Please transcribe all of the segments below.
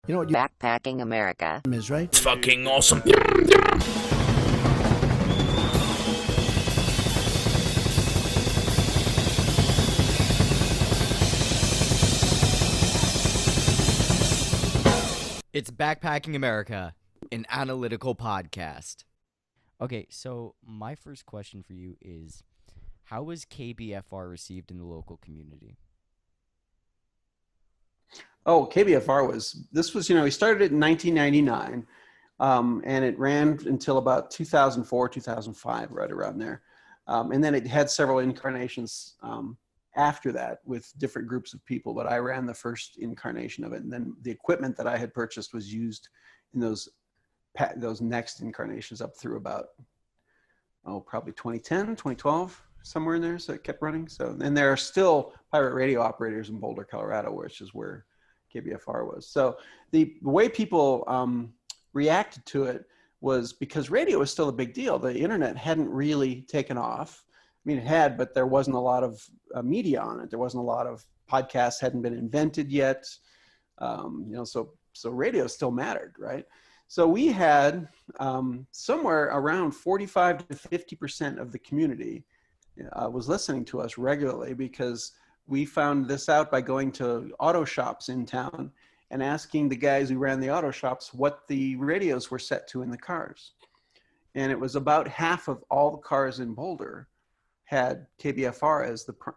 You know what Backpacking America is, right? It's fucking awesome. It's Backpacking America, an analytical podcast. Okay, so my first question for you is, how was KBFR received in the local community? Oh, KBFR was, we started it in 1999, and it ran until about 2004, 2005, right around there. And then it had several incarnations after that with different groups of people, but I ran the first incarnation of it. And then the equipment that I had purchased was used in those next incarnations up through about, probably 2010, 2012, somewhere in there. So it kept running. So, and there are still pirate radio operators in Boulder, Colorado, which is where KBFR was. So the way people reacted to it was because radio was still a big deal. The internet hadn't really taken off. I mean, it had, but there wasn't a lot of media on it. There wasn't a lot of podcasts hadn't been invented yet. So radio still mattered, right? So we had somewhere around 45 to 50% of the community was listening to us regularly, because we found this out by going to auto shops in town and asking the guys who ran the auto shops what the radios were set to in the cars. And it was about half of all the cars in Boulder had KBFR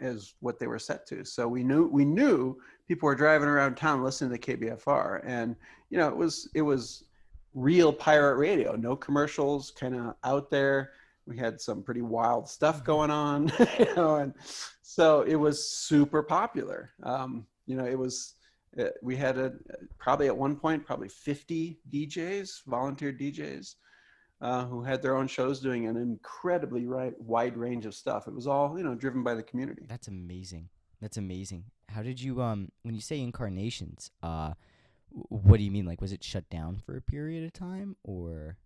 as what they were set to. So we knew people were driving around town listening to KBFR, and it was real pirate radio, no commercials, kind of out there. We had some pretty wild stuff going on, and so it was super popular. We had probably at one point, probably 50 DJs, volunteer DJs, who had their own shows doing an incredibly wide range of stuff. It was all, driven by the community. That's amazing. That's amazing. How did you, when you say incarnations, what do you mean? Like, was it shut down for a period of time, or?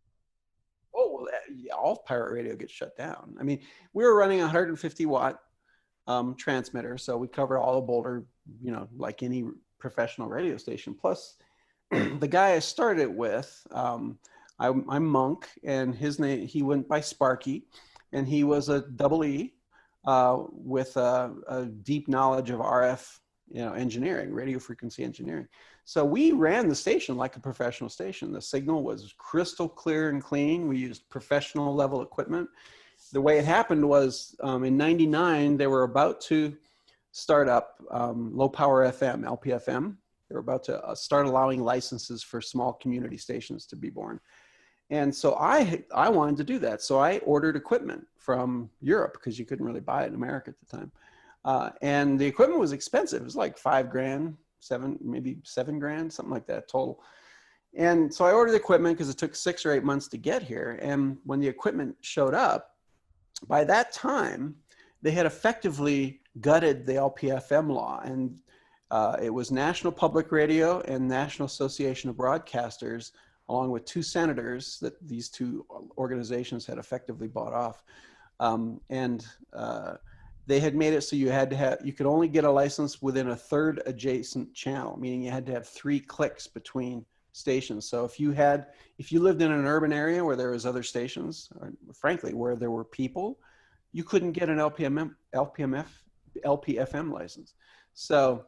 Oh, well, yeah, all pirate radio gets shut down. I mean, we were running a 150 watt transmitter, so we covered all of Boulder, like any professional radio station. Plus, the guy I started with, I'm Monk, and his name, he went by Sparky, and he was a double E with a deep knowledge of RF, engineering, radio frequency engineering. So we ran the station like a professional station. The signal was crystal clear and clean. We used professional level equipment. The way it happened was in '99, they were about to start up low power FM, LPFM. They were about to start allowing licenses for small community stations to be born. And so I wanted to do that. So I ordered equipment from Europe, because you couldn't really buy it in America at the time. And the equipment was expensive. It was like $5,000, maybe $7,000, something like that total. And so I ordered the equipment because it took 6 or 8 months to get here. And when the equipment showed up, by that time, they had effectively gutted the LPFM law. And it was National Public Radio and National Association of Broadcasters, along with 2 senators, that these 2 organizations had effectively bought off. They had made it so you could only get a license within a third adjacent channel, meaning you had to have 3 clicks between stations. So if you lived in an urban area where there was other stations, or frankly, where there were people, you couldn't get an LPFM license. So,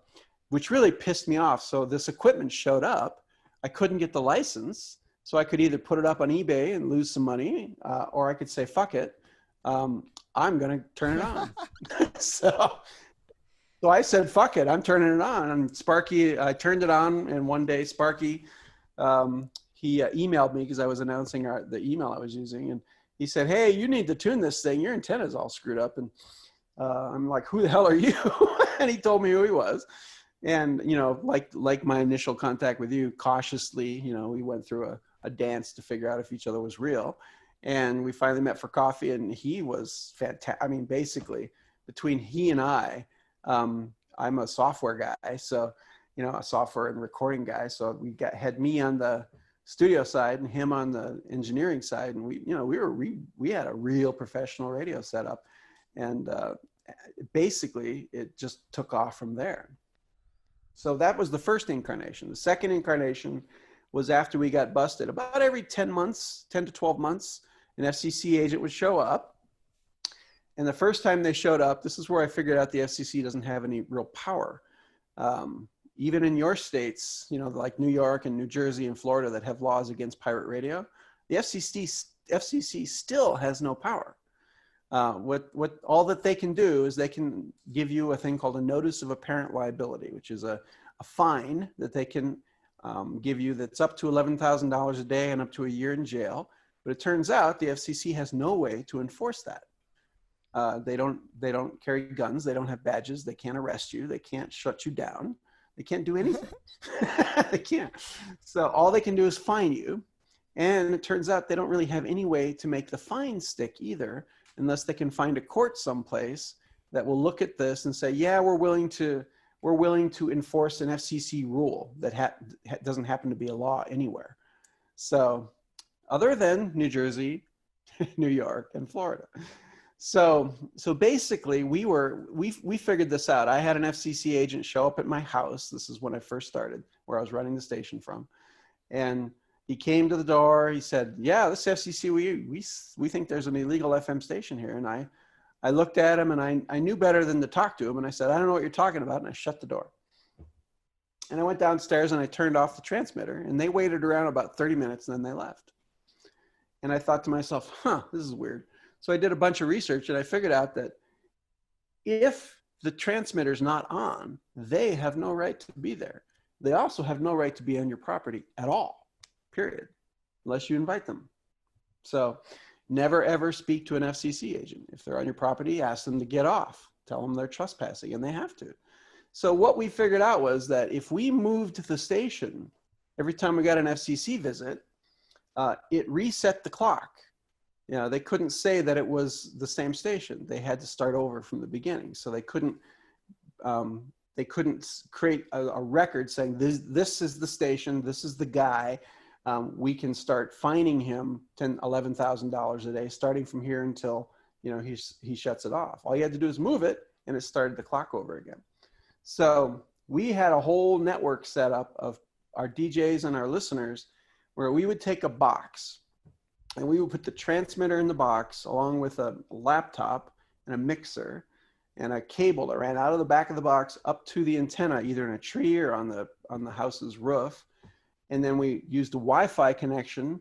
which really pissed me off. So this equipment showed up. I couldn't get the license. So I could either put it up on eBay and lose some money, or I could say, fuck it. I'm going to turn it on. So I said, fuck it, I'm turning it on. And Sparky, I turned it on. And one day Sparky, he emailed me, because I was announcing the email I was using. And he said, hey, you need to tune this thing. Your antenna's all screwed up. And I'm like, who the hell are you? And he told me who he was. And, like my initial contact with you, cautiously, we went through a dance to figure out if each other was real. And we finally met for coffee, and he was fantastic. I mean, basically, between he and I'm a software guy. So, a software and recording guy. So we had me on the studio side and him on the engineering side. And we had a real professional radio setup. And basically, it just took off from there. So that was the first incarnation. The second incarnation was after we got busted. About every 10 months, 10 to 12 months, an FCC agent would show up. And the first time they showed up, this is where I figured out the FCC doesn't have any real power. Even in your states, you know, like New York and New Jersey and Florida that have laws against pirate radio, the FCC still has no power. What all that they can do is they can give you a thing called a notice of apparent liability, which is a fine that they can give you that's up to $11,000 a day and up to a year in jail. But it turns out the FCC has no way to enforce that. They don't carry guns. They don't have badges. They can't arrest you. They can't shut you down. They can't do anything. They can't. So all they can do is fine you. And it turns out they don't really have any way to make the fine stick either, unless they can find a court someplace that will look at this and say, yeah, we're willing to enforce an FCC rule that doesn't happen to be a law anywhere. So other than New Jersey, New York, and Florida. So basically we figured this out. I had an FCC agent show up at my house. This is when I first started, where I was running the station from. And he came to the door. He said, yeah, this FCC, we think there's an illegal FM station here. And I looked at him, and I knew better than to talk to him. And I said, I don't know what you're talking about. And I shut the door. And I went downstairs and I turned off the transmitter, and they waited around about 30 minutes and then they left. And I thought to myself, this is weird. So I did a bunch of research, and I figured out that if the transmitter's not on, they have no right to be there. They also have no right to be on your property at all, period, unless you invite them. So never, ever speak to an FCC agent. If they're on your property, ask them to get off. Tell them they're trespassing, and they have to. So what we figured out was that if we moved the station, every time we got an FCC visit, it reset the clock. You know, they couldn't say that it was the same station. They had to start over from the beginning. So they couldn't create a record saying this is the station, this is the guy. We can start fining him $11,000 a day, starting from here until, you know, he shuts it off. All you had to do is move it, and it started the clock over again. So we had a whole network set up of our DJs and our listeners, where we would take a box, and we would put the transmitter in the box along with a laptop and a mixer and a cable that ran out of the back of the box up to the antenna, either in a tree or on the house's roof. And then we used a Wi-Fi connection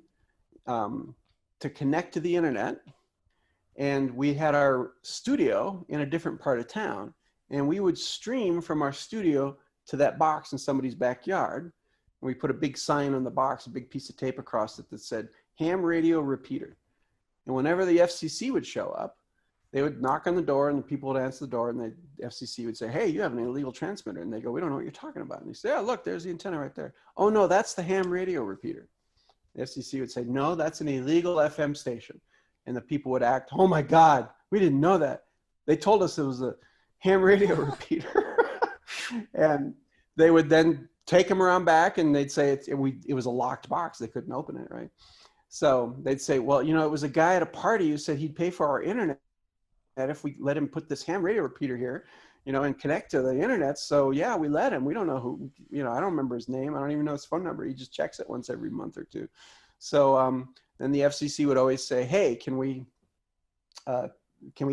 to connect to the internet. And we had our studio in a different part of town, and we would stream from our studio to that box in somebody's backyard. And we put a big sign on the box, a big piece of tape across it that said, ham radio repeater. And whenever the FCC would show up, they would knock on the door, and the people would answer the door, and the FCC would say, hey, you have an illegal transmitter. And they go, we don't know what you're talking about. And they say, oh, look, there's the antenna right there. Oh, no, that's the ham radio repeater. The FCC would say, no, that's an illegal FM station. And the people would act, oh my God, we didn't know that. They told us it was a ham radio repeater. And they would then take them around back, and they'd say it was a locked box. They couldn't open it, right? So they'd say, well, you know, it was a guy at a party who said he'd pay for our internet if we let him put this ham radio repeater here, you know, and connect to the internet. So yeah, we let him. We don't know who, you know, I don't remember his name. I don't even know his phone number. He just checks it once every month or two. So then the FCC would always say, hey, can we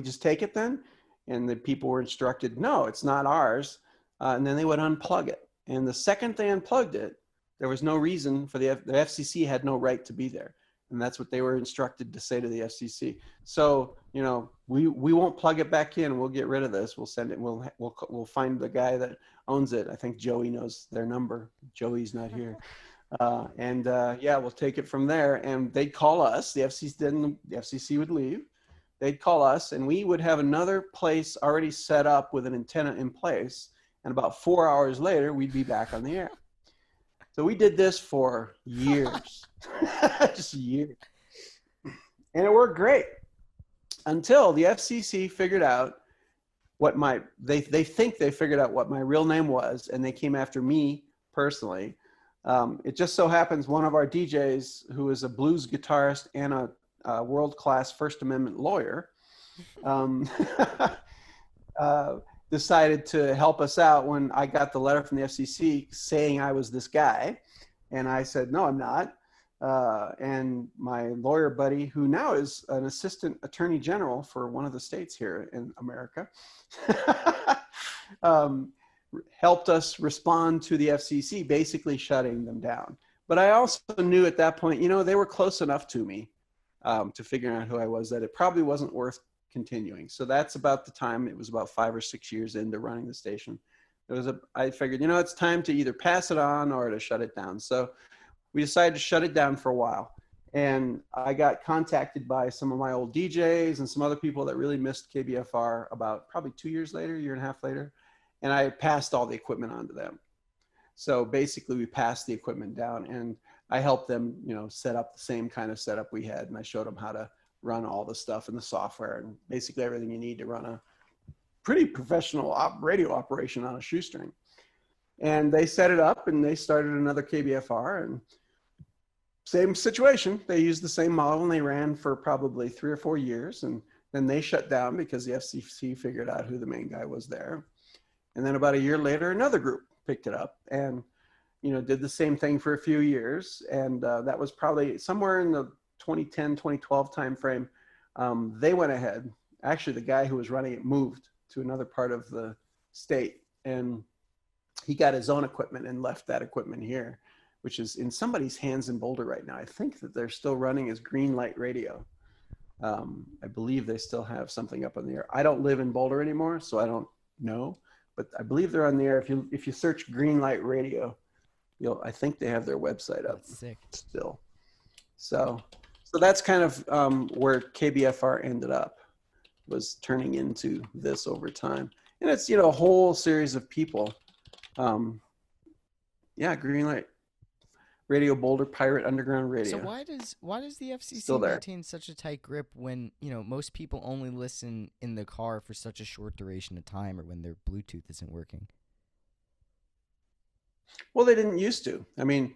just take it then? And the people were instructed, no, it's not ours. And then they would unplug it. And the second they unplugged it, there was no reason for the FCC had no right to be there. And that's what they were instructed to say to the FCC. So, you know, we won't plug it back in. We'll get rid of this. We'll send it. We'll find the guy that owns it. I think Joey knows their number. Joey's not here. Yeah, we'll take it from there. And they'd call us. The FCC would leave. They'd call us, and we would have another place already set up with an antenna in place. And about 4 hours later, we'd be back on the air. So we did this for years, just years. And it worked great until the FCC figured out what they think they figured out what my real name was, and they came after me personally. It just so happens one of our DJs, who is a blues guitarist and a world-class First Amendment lawyer, decided to help us out when I got the letter from the FCC saying I was this guy. And I said, no, I'm not. And my lawyer buddy, who now is an assistant attorney general for one of the states here in America, um, helped us respond to the FCC, basically shutting them down. But I also knew at that point, they were close enough to me to figuring out who I was that it probably wasn't worth continuing. So that's about the time. It was about 5 or 6 years into running the station. I figured, it's time to either pass it on or to shut it down. So we decided to shut it down for a while. And I got contacted by some of my old DJs and some other people that really missed KBFR about probably 2 years later, year and a half later. And I passed all the equipment on to them. So basically we passed the equipment down, and I helped them, set up the same kind of setup we had. And I showed them how to run all the stuff in the software and basically everything you need to run a pretty professional radio operation on a shoestring. And they set it up and they started another KBFR, and same situation. They used the same model and they ran for probably 3 or 4 years. And then they shut down because the FCC figured out who the main guy was there. And then about a year later, another group picked it up and, did the same thing for a few years. And that was probably somewhere in the 2010, 2012 timeframe. They went ahead. Actually, the guy who was running it moved to another part of the state, and he got his own equipment and left that equipment here, which is in somebody's hands in Boulder right now. I think that they're still running as Green Light Radio. I believe they still have something up on the air. I don't live in Boulder anymore, so I don't know, but I believe they're on the air. If you search Green Light Radio, I think they have their website up. That's sick. Still. So that's kind of where KBFR ended up, was turning into this over time. And it's, a whole series of people. Green Light Radio Boulder, Pirate Underground Radio. So why does the FCC maintain such a tight grip when, most people only listen in the car for such a short duration of time, or when their Bluetooth isn't working? Well, they didn't used to. I mean,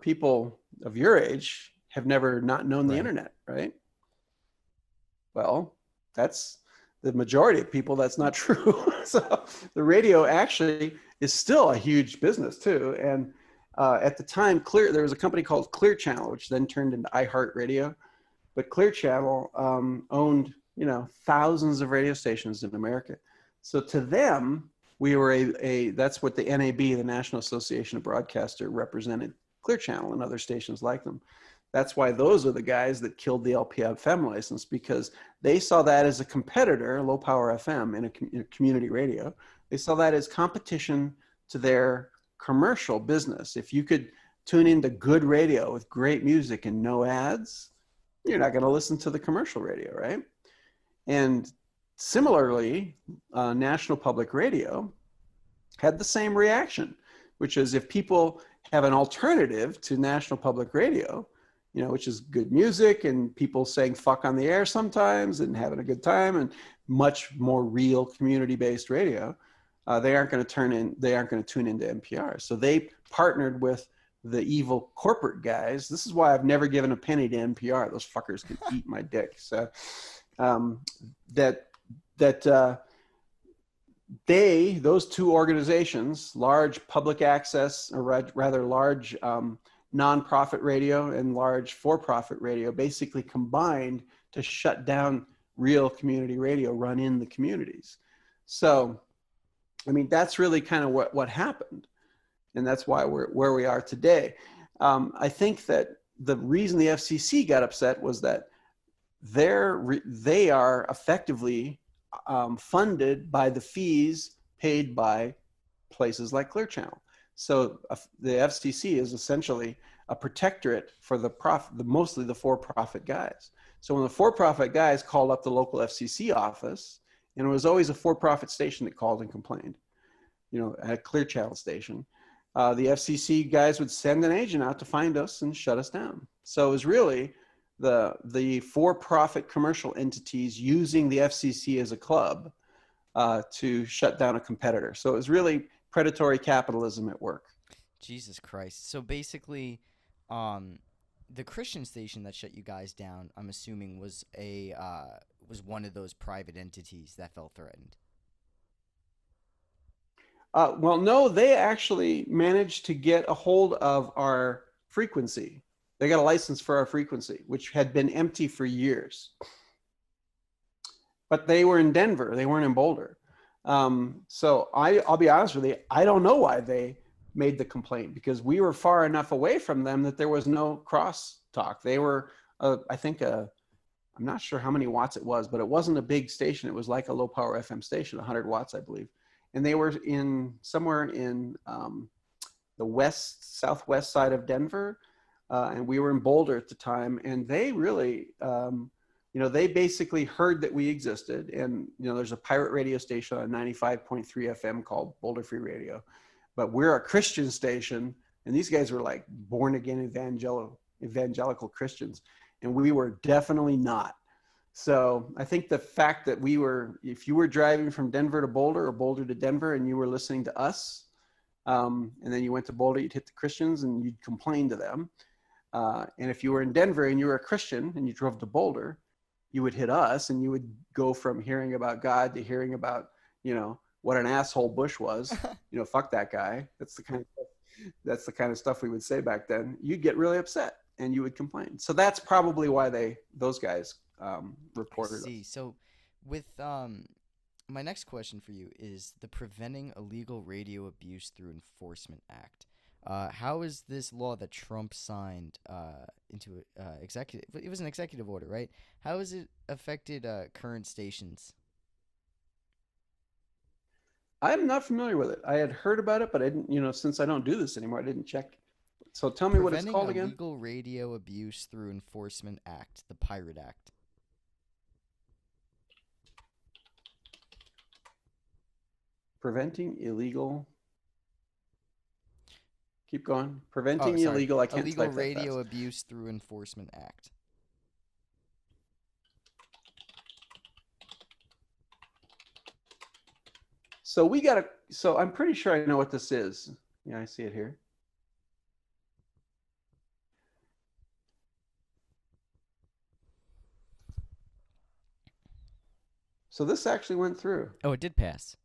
people of your age have never not known the internet, right? Well, that's the majority of people. That's not true. So the radio actually is still a huge business too. And at the time, there was a company called Clear Channel, which then turned into iHeartRadio. But Clear Channel owned, thousands of radio stations in America. So to them, we were that's what the NAB, the National Association of Broadcasters, represented Clear Channel and other stations like them. That's why those are the guys that killed the LPFM license, because they saw that as a competitor, low power FM in a community radio. They saw that as competition to their commercial business. If you could tune into good radio with great music and no ads, you're not going to listen to the commercial radio, right? And similarly, National Public Radio had the same reaction, which is if people have an alternative to National Public Radio, which is good music and people saying fuck on the air sometimes and having a good time and much more real community-based radio, they aren't going to tune into NPR. So they partnered with the evil corporate guys. This is why I've never given a penny to NPR. Those fuckers can eat my dick. So those two organizations, large public access, or rather large nonprofit radio and large for-profit radio, basically combined to shut down real community radio run in the communities. So, I mean, that's really kind of what happened. And that's why we're where we are today. I think that the reason the FCC got upset was that they are effectively funded by the fees paid by places like Clear Channel. So the FCC is essentially a protectorate for mostly the for-profit guys. So when the for-profit guys called up the local FCC office, and it was always a for-profit station that called and complained, at a Clear Channel station, the FCC guys would send an agent out to find us and shut us down. So it was really the for-profit commercial entities using the FCC as a club to shut down a competitor. So it was really predatory capitalism at work. Jesus Christ. So basically, the Christian station that shut you guys down, I'm assuming, was one of those private entities that felt threatened. Well, no, they actually managed to get a hold of our frequency. They got a license for our frequency, which had been empty for years. But they were in Denver. They weren't in Boulder. So I'll be honest with you. I don't know why they made the complaint, because we were far enough away from them that there was no crosstalk. They were, I think, I'm not sure how many watts it was, but it wasn't a big station. It was like a low power FM station, 100 watts, I believe. And they were in somewhere in the southwest side of Denver. And we were in Boulder at the time. And they really, they basically heard that we existed. And, there's a pirate radio station on 95.3 FM called Boulder Free Radio. But we're a Christian station. And these guys were like born again evangelical Christians. And we were definitely not. So I think the fact that if you were driving from Denver to Boulder or Boulder to Denver and you were listening to us, and then you went to Boulder, you'd hit the Christians and you'd complain to them. And if you were in Denver and you were a Christian and you drove to Boulder, you would hit us and you would go from hearing about God to hearing about, what an asshole Bush was, fuck that guy. That's the kind of stuff we would say back then. You'd get really upset and you would complain. So that's probably why those guys reported us. So with my next question for you is the Preventing Illegal Radio Abuse Through Enforcement Act. How is this law that Trump signed into executive? It was an executive order, right? How has it affected current stations? I'm not familiar with it. I had heard about it, but I didn't. Since I don't do this anymore, I didn't check. So tell me what it's called again. Preventing Illegal Radio Abuse Through Enforcement Act, the Pirate Act. Preventing illegal. Keep going. Preventing illegal. I can't Illegal type that Radio fast. Abuse Through Enforcement Act. So So I'm pretty sure I know what this is. Yeah, I see it here. So this actually went through. Oh, it did pass.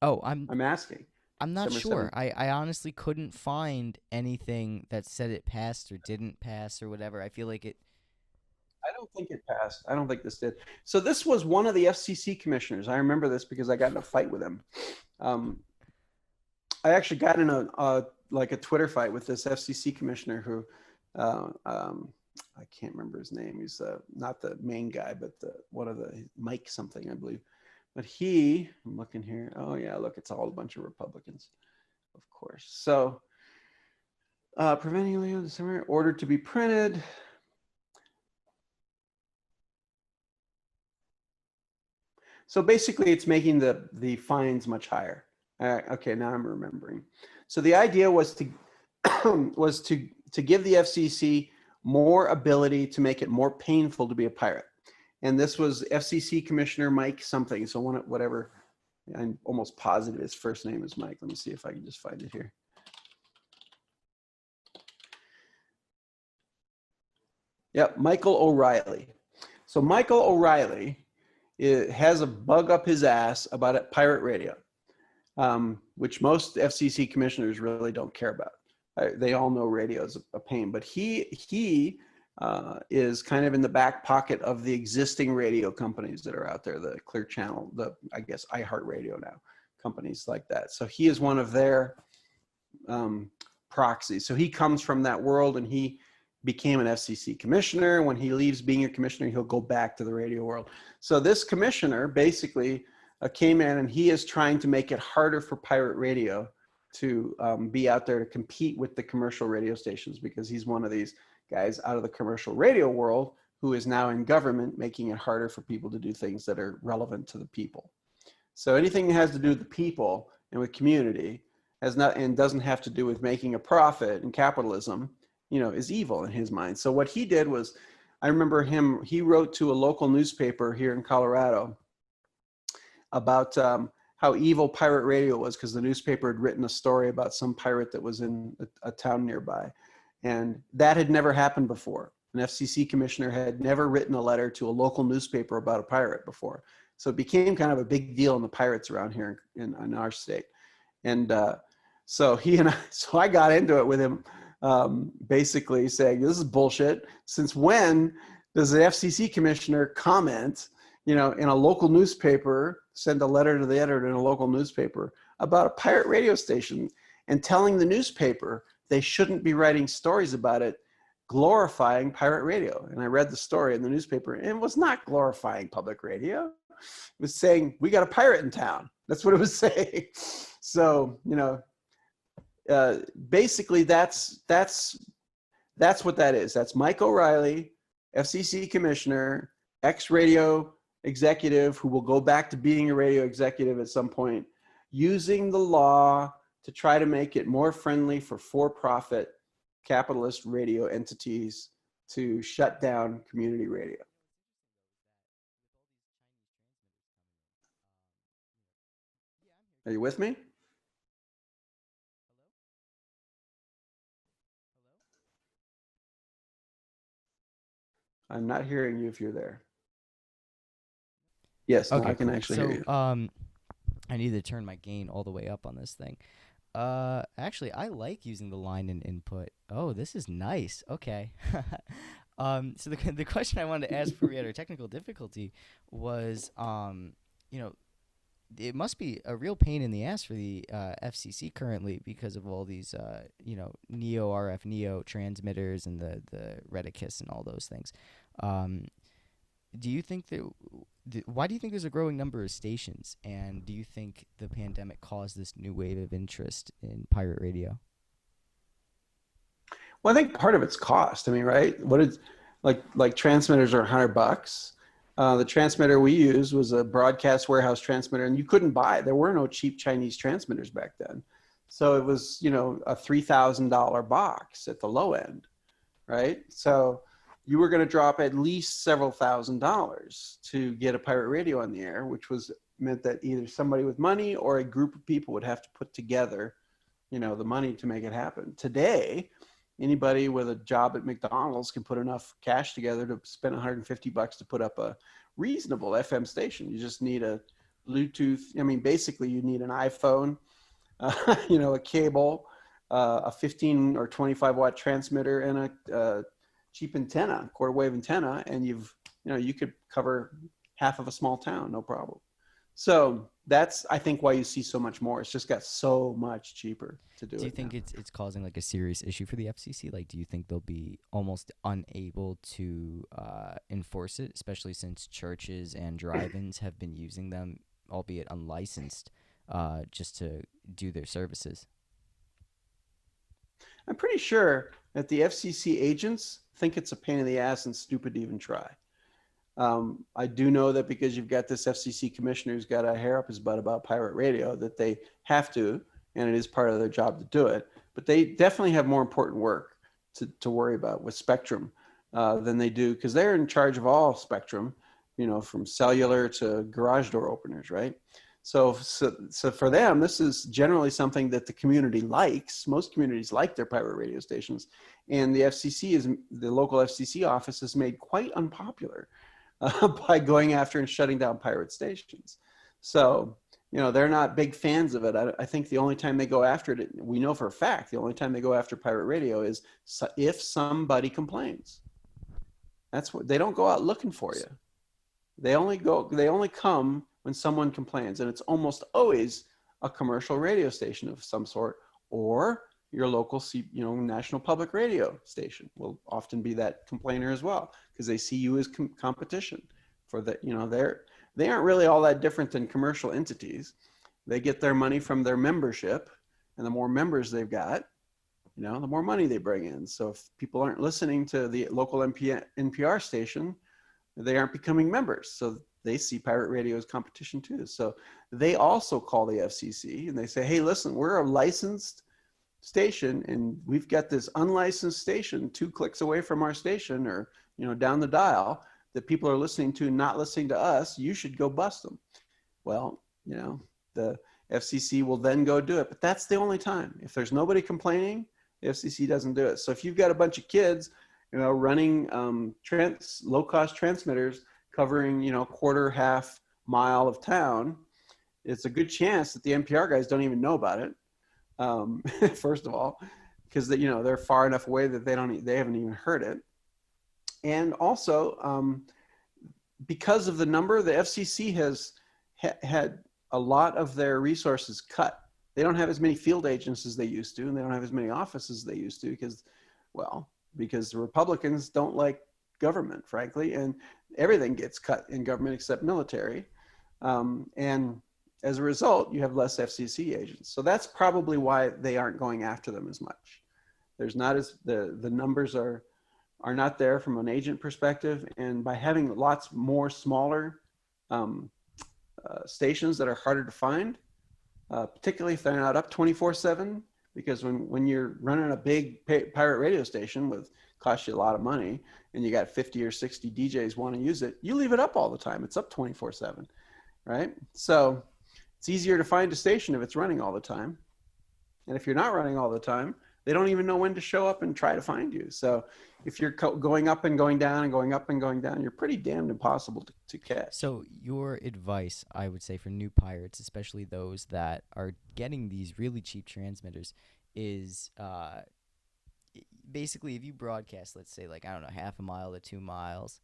Oh, I'm asking. I'm not sure. I honestly couldn't find anything that said it passed or didn't pass or whatever. I feel like it. I don't think it passed. I don't think this did. So this was one of the FCC commissioners. I remember this because I got in a fight with him. I actually got in a Twitter fight with this FCC commissioner who, I can't remember his name. He's not the main guy, but one of the Mike something, I believe. But I'm looking here. Oh yeah, look, it's all a bunch of Republicans, of course. So preventing illegal dissemination, ordered to be printed. So basically it's making the fines much higher. Okay, now I'm remembering. So the idea was to give the FCC more ability to make it more painful to be a pirate. And this was FCC Commissioner Mike something. So whatever, I'm almost positive his first name is Mike. Let me see if I can just find it here. Yep, Michael O'Reilly. So Michael O'Reilly has a bug up his ass about pirate radio, which most FCC commissioners really don't care about. They all know radio is a pain, but he is kind of in the back pocket of the existing radio companies that are out there, the Clear Channel, I guess iHeartRadio now, companies like that. So he is one of their proxies. So he comes from that world and he became an FCC commissioner. When he leaves being a commissioner, he'll go back to the radio world. So this commissioner basically came in and he is trying to make it harder for pirate radio to be out there to compete with the commercial radio stations, because he's one of these guys out of the commercial radio world who is now in government, making it harder for people to do things that are relevant to the people. So anything that has to do with the people and with community and doesn't have to do with making a profit and capitalism, is evil in his mind. So what he did was, I remember he wrote to a local newspaper here in Colorado about how evil pirate radio was, because the newspaper had written a story about some pirate that was in a town nearby. And that had never happened before. An FCC commissioner had never written a letter to a local newspaper about a pirate before. So it became kind of a big deal in the pirates around here in our state. And so I got into it with him, basically saying, this is bullshit. Since when does the FCC commissioner comment, in a local newspaper, send a letter to the editor in a local newspaper about a pirate radio station and telling the newspaper they shouldn't be writing stories about it, glorifying pirate radio? And I read the story in the newspaper, and it was not glorifying public radio. It was saying, we got a pirate in town. That's what it was saying. So, basically that's what that is. That's Mike O'Reilly, FCC commissioner, ex-radio executive who will go back to being a radio executive at some point, using the law to try to make it more friendly for-profit capitalist radio entities to shut down community radio. Are you with me? I'm not hearing you if you're there. Yes, now Okay, I can cool. actually hear you. I need to turn my gain all the way up on this thing. Actually, I like using the line and input. Oh, this is nice. Okay. So the question I wanted to ask before we had our technical difficulty was, it must be a real pain in the ass for the FCC currently because of all these, Neo RF Neo transmitters and the Reticus and all those things. Do you think why do you think there's a growing number of stations, and do you think the pandemic caused this new wave of interest in pirate radio? Well, I think part of it's cost. I mean, right? What is like transmitters are $100. The transmitter we used was a broadcast warehouse transmitter, and you couldn't buy. There were no cheap Chinese transmitters back then, so it was a $3,000 box at the low end, right? So you were going to drop at least several $1,000s to get a pirate radio on the air, which meant that either somebody with money or a group of people would have to put together, the money to make it happen. Today, anybody with a job at McDonald's can put enough cash together to spend $150 to put up a reasonable FM station. You just need a Bluetooth. I mean, basically you need an iPhone, a cable, a 15 or 25 watt transmitter, and a cheap antenna, quarter wave antenna, and you could cover half of a small town, no problem. So that's, I think, why you see so much more. It's just got so much cheaper to do it. Do you think it's causing like a serious issue for the FCC? Like, do you think they'll be almost unable to enforce it, especially since churches and drive-ins have been using them, albeit unlicensed, just to do their services? I'm pretty sure that the FCC agents think it's a pain in the ass and stupid to even try. I do know that because you've got this FCC commissioner who's got a hair up his butt about pirate radio, that they have to, and it is part of their job to do it. But they definitely have more important work to worry about with spectrum than they do, because they're in charge of all spectrum, from cellular to garage door openers, right? So for them, this is generally something that the community likes. Most communities like their pirate radio stations, and the local FCC office is made quite unpopular by going after and shutting down pirate stations. So, they're not big fans of it. I think the only time they go after it, we know for a fact, the only time they go after pirate radio is if somebody complains. That's what, they don't go out looking for you. They only come when someone complains, and it's almost always a commercial radio station of some sort, or your local, national public radio station will often be that complainer as well, because they see you as competition for that. They aren't really all that different than commercial entities. They get their money from their membership, and the more members they've got, the more money they bring in. So if people aren't listening to the local NPR station, they aren't becoming members. So they see pirate radio as competition too. So they also call the FCC and they say, hey, listen, we're a licensed station and we've got this unlicensed station 2 clicks away from our station, or, down the dial, that people are listening to, not listening to us. You should go bust them. Well, the FCC will then go do it, but that's the only time. If there's nobody complaining, the FCC doesn't do it. So if you've got a bunch of kids, running low-cost transmitters covering, quarter, half mile of town, it's a good chance that the NPR guys don't even know about it. First of all, because they're far enough away that they haven't even heard it. And also, because of the number, the FCC has had a lot of their resources cut. They don't have as many field agents as they used to, and they don't have as many offices as they used to because the Republicans don't like government, frankly, and everything gets cut in government except military. And as a result, you have less FCC agents. So that's probably why they aren't going after them as much. There's not as the numbers are not there from an agent perspective, and by having lots more smaller stations that are harder to find, particularly if they're not up 24/7, because when you're running a big pirate radio station with costs you a lot of money, and you got 50 or 60 DJs want to use it, you leave it up all the time. It's up 24/7, right? So it's easier to find a station if it's running all the time. And if you're not running all the time, they don't even know when to show up and try to find you. So if you're going up and going down and going up and going down, you're pretty damned impossible to catch. So your advice, I would say, for new pirates, especially those that are getting these really cheap transmitters, is basically if you broadcast, let's say, like, I don't know, half a mile to 2 miles,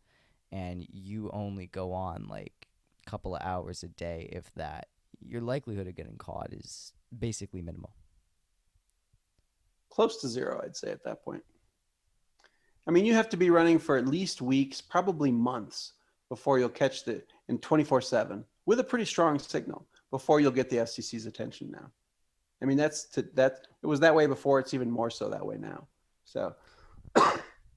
and you only go on like a couple of hours a day, if that, your likelihood of getting caught is basically minimal. Close to zero, I'd say, at that point. I mean, you have to be running for at least weeks, probably months, before you'll catch in 24/7 with a pretty strong signal before you'll get the FCC's attention now. I mean, it was that way before. It's even more so that way now. So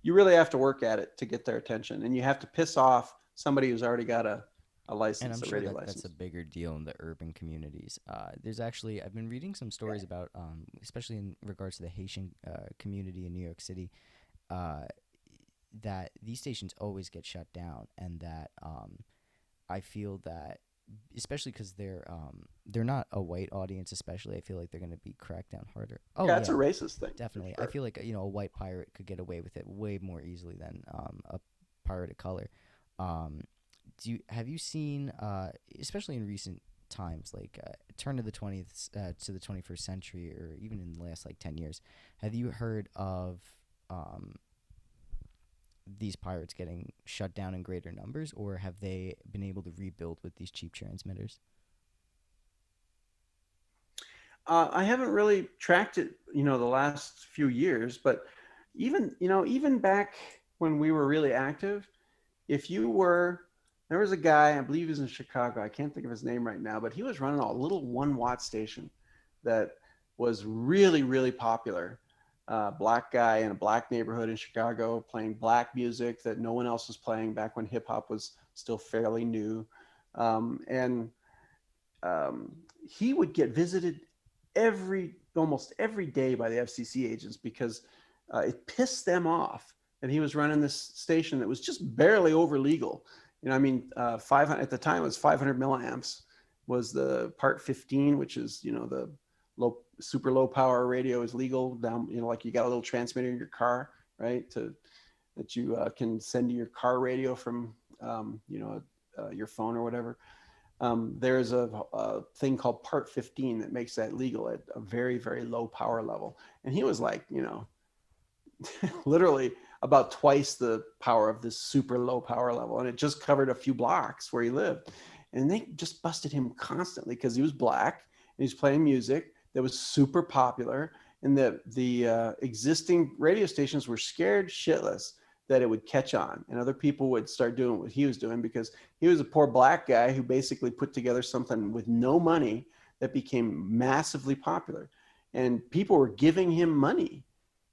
you really have to work at it to get their attention, and you have to piss off somebody who's already got a license, and I'm a sure radio that's license. a bigger deal in the urban communities. There's actually, I've been reading some stories about, especially in regards to the Haitian community in New York City, that these stations always get shut down, and that I feel that, especially because they're not a white audience, especially, I feel like they're going to be cracked down harder. Oh, yeah, it's a racist thing. Definitely. Sure. I feel like, a white pirate could get away with it way more easily than a pirate of color. Have you seen, especially in recent times, like turn of the 20th to the 21st century, or even in the last like 10 years, have you heard of these pirates getting shut down in greater numbers, or have they been able to rebuild with these cheap transmitters? I haven't really tracked it, the last few years, but even back when we were really active, there was a guy, I believe he was in Chicago, I can't think of his name right now, but he was running a little 1-watt station that was really, really popular. Black guy in a black neighborhood in Chicago playing black music that no one else was playing back when hip hop was still fairly new. He would get visited almost every day by the FCC agents because it pissed them off that he was running this station that was just barely over legal. 500 at the time, it was 500 milliamps was the part 15, which is, the super low power radio is legal down, like you got a little transmitter in your car, right? That you can send to your car radio from, your phone or whatever. There's a thing called part 15 that makes that legal at a very, very low power level. And he was like, literally about twice the power of this super low power level. And it just covered a few blocks where he lived. And they just busted him constantly because he was black and he's playing music that was super popular. And the existing radio stations were scared shitless that it would catch on and other people would start doing what he was doing, because he was a poor black guy who basically put together something with no money that became massively popular. And people were giving him money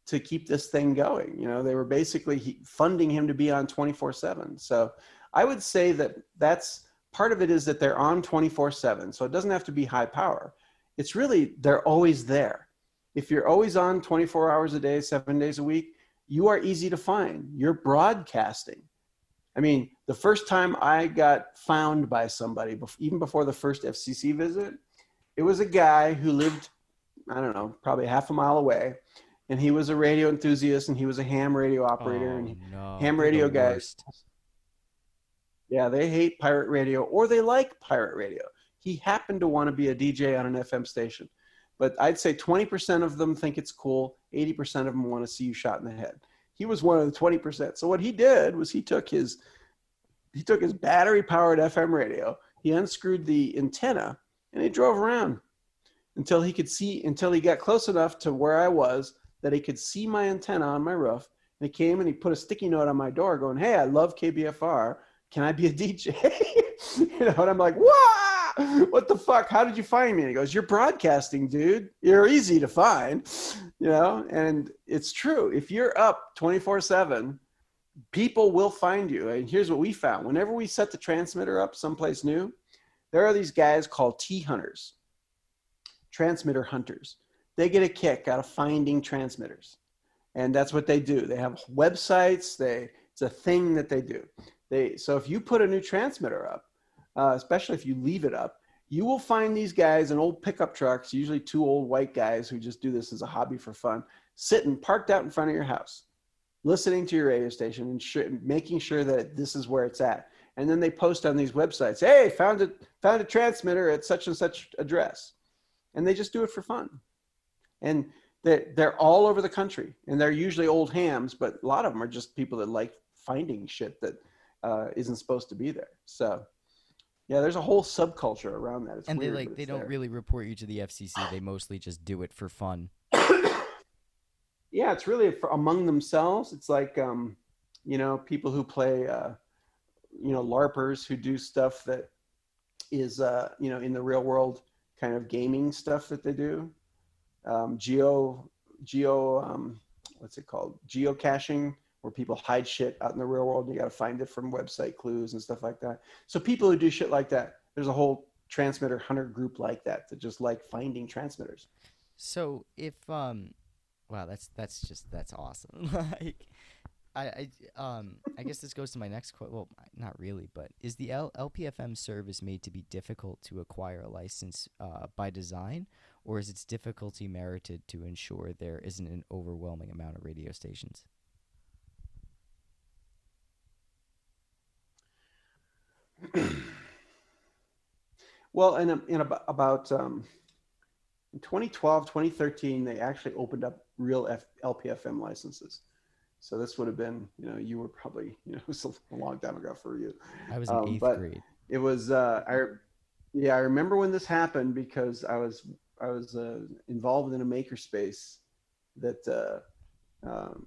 to keep this thing going. They were basically funding him to be on 24/7. So I would say that's part of it, is that they're on 24/7. So it doesn't have to be high power. It's really, they're always there. If you're always on 24 hours a day, 7 days a week, you are easy to find. You're broadcasting. I mean, the first time I got found by somebody, even before the first FCC visit, it was a guy who lived, I don't know, probably half a mile away. And he was a radio enthusiast, and he was a ham radio operator. Oh, and no. ham They're radio the guy. worst. Yeah, they hate pirate radio, or they like pirate radio. He happened to want to be a DJ on an FM station. But I'd say 20% of them think it's cool. 80% of them want to see you shot in the head. He was one of the 20%. So what he did was he took his battery powered FM radio, he unscrewed the antenna, and he drove around until he got close enough to where I was that he could see my antenna on my roof. And he came and he put a sticky note on my door going, "Hey, I love KBFR. Can I be a DJ?" And I'm like, "Wow, what the fuck? How did you find me?" And he goes, "You're broadcasting, dude. You're easy to find." And it's true. If you're up 24/7, people will find you. And here's what we found. Whenever we set the transmitter up someplace new, there are these guys called T-hunters, transmitter hunters. They get a kick out of finding transmitters. And that's what they do. They have websites. It's a thing that they do. So if you put a new transmitter up, especially if you leave it up, you will find these guys in old pickup trucks, usually two old white guys who just do this as a hobby for fun, sitting parked out in front of your house, listening to your radio station and making sure that this is where it's at. And then they post on these websites, "Hey, found a transmitter at such and such address." And they just do it for fun. And they're all over the country, and they're usually old hams, but a lot of them are just people that like finding shit that isn't supposed to be there. So yeah, there's a whole subculture around that. It's And weird, they don't really report you to the FCC. They mostly just do it for fun. Yeah, it's really among themselves. It's like people who play LARPers who do stuff that is in the real world kind of gaming stuff that they do. What's it called? Geocaching, where people hide shit out in the real world and you got to find it from website clues and stuff like that. So people who do shit like that, there's a whole transmitter hunter group like that just like finding transmitters. So if wow, that's awesome. Like I guess this goes to my next question. Well, not really, but is the LPFM service made to be difficult to acquire a license by design, or is its difficulty merited to ensure there isn't an overwhelming amount of radio stations? Well, in about 2012, 2013, they actually opened up real LPFM licenses. So this would have been, you were probably, it was a long time ago for you. I was in eighth grade. It was, I remember when this happened because I was involved in a makerspace that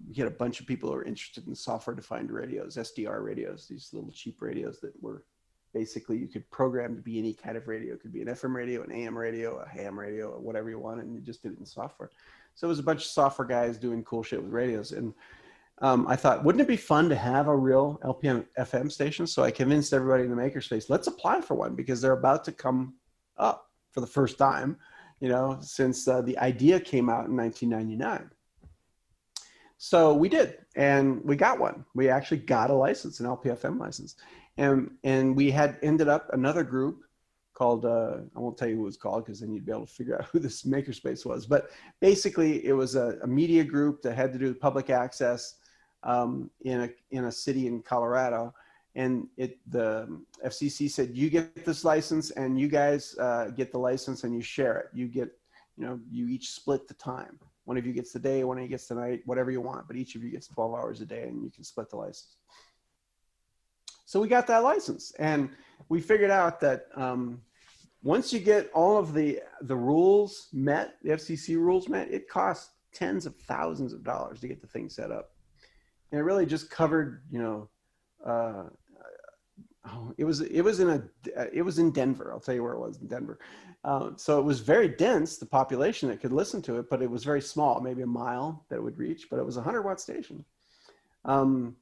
we had a bunch of people who were interested in software-defined radios, SDR radios, these little cheap radios that were basically you could program to be any kind of radio. It could be an FM radio, an AM radio, a ham radio, or whatever you wanted, and you just did it in software. So it was a bunch of software guys doing cool shit with radios. And I thought, wouldn't it be fun to have a real LPFM station? So I convinced everybody in the makerspace, let's apply for one because they're about to come up for the first time, since the idea came out in 1999. So we did, and we got one. We actually got a license, an LPFM license. And we had ended up another group called, I won't tell you who it was called because then you'd be able to figure out who this makerspace was. But basically it was a media group that had to do with public access in a city in Colorado. And the FCC said, you get this license and you guys get the license and you share it. You get, you each split the time. One of you gets the day, one of you gets the night, whatever you want, but each of you gets 12 hours a day and you can split the license. So we got that license and we figured out that once you get all of the rules met, the FCC rules met, it costs tens of thousands of dollars to get the thing set up. And it really just covered, it was in Denver. I'll tell you where it was, in Denver. So it was very dense, the population that could listen to it, but it was very small, maybe a mile that it would reach, but it was a 100-watt station.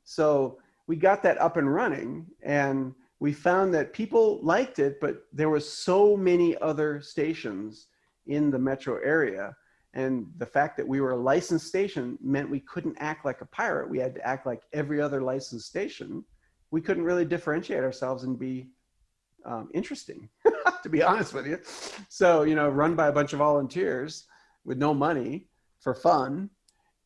So we got that up and running and we found that people liked it, but there were so many other stations in the metro area. And the fact that we were a licensed station meant we couldn't act like a pirate. We had to act like every other licensed station. We couldn't really differentiate ourselves and be interesting, to be honest with you. So, run by a bunch of volunteers with no money for fun.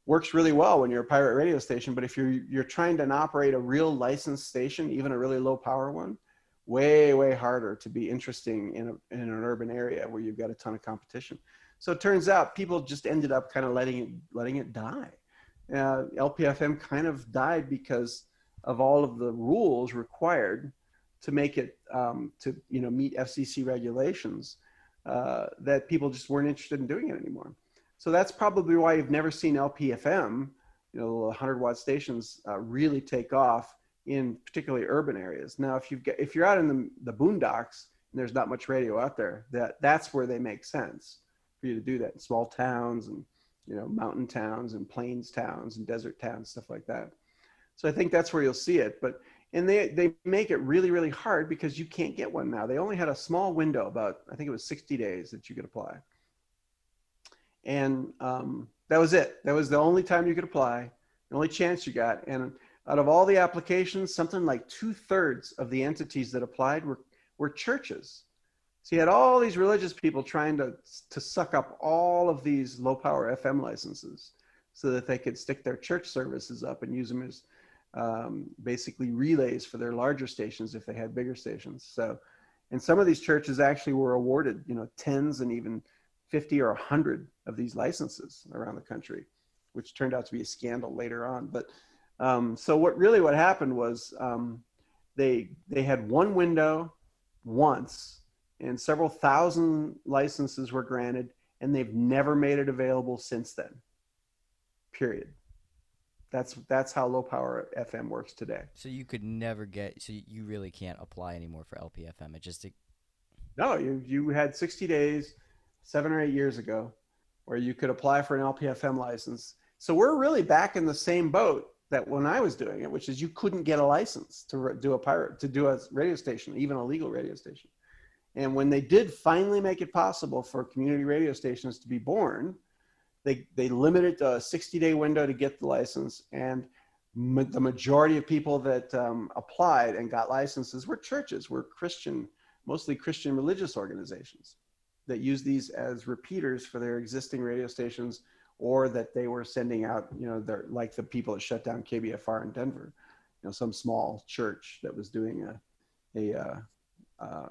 works really well when you're a pirate radio station, but if you're trying to operate a real licensed station, even a really low power one, way harder to be interesting in an urban area where you've got a ton of competition. So it turns out people just ended up kind of letting it die. LPFM kind of died because of all of the rules required to make it to meet FCC regulations, that people just weren't interested in doing it anymore. So that's probably why you've never seen LPFM, 100-watt stations, really take off in particularly urban areas. Now, if you're out in the boondocks and there's not much radio out there, that's where they make sense for you to do that in small towns and mountain towns and plains towns and desert towns, stuff like that. So I think that's where you'll see it. And they make it really hard because you can't get one now. They only had a small window, about I think it was 60 days that you could apply. And that was it. That was the only time you could apply, the only chance you got. And out of all the applications, something like 2/3 of the entities that applied were churches. So you had all these religious people trying to suck up all of these low power FM licenses so that they could stick their church services up and use them as basically relays for their larger stations if they had bigger stations. So, and some of these churches actually were awarded, tens and even 50 or 100 of these licenses around the country, which turned out to be a scandal later on. But so what happened was they had one window once, and several thousand licenses were granted, and they've never made it available since then. Period. That's how low power FM works today. So you could never so you really can't apply anymore for LPFM. No, you had 60 days 7 or 8 years ago where you could apply for an LPFM license. So we're really back in the same boat that when I was doing it, which is you couldn't get a license to do a radio station, even a legal radio station. And when they did finally make it possible for community radio stations to be born, they limited a 60-day window to get the license. And the majority of people that applied and got licenses were churches, were mostly Christian religious organizations that use these as repeaters for their existing radio stations, or that they were sending out, like the people that shut down KBFR in Denver, some small church that was doing a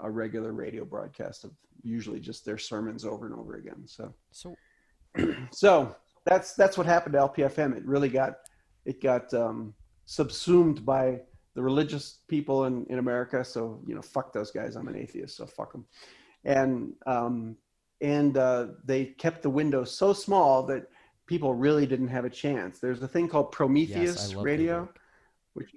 regular radio broadcast of usually just their sermons over and over again. So that's what happened to LPFM. It really got subsumed by the religious people in America. So, fuck those guys. I'm an atheist, so fuck them. And they kept the window so small that people really didn't have a chance. There's a thing called Prometheus radio, which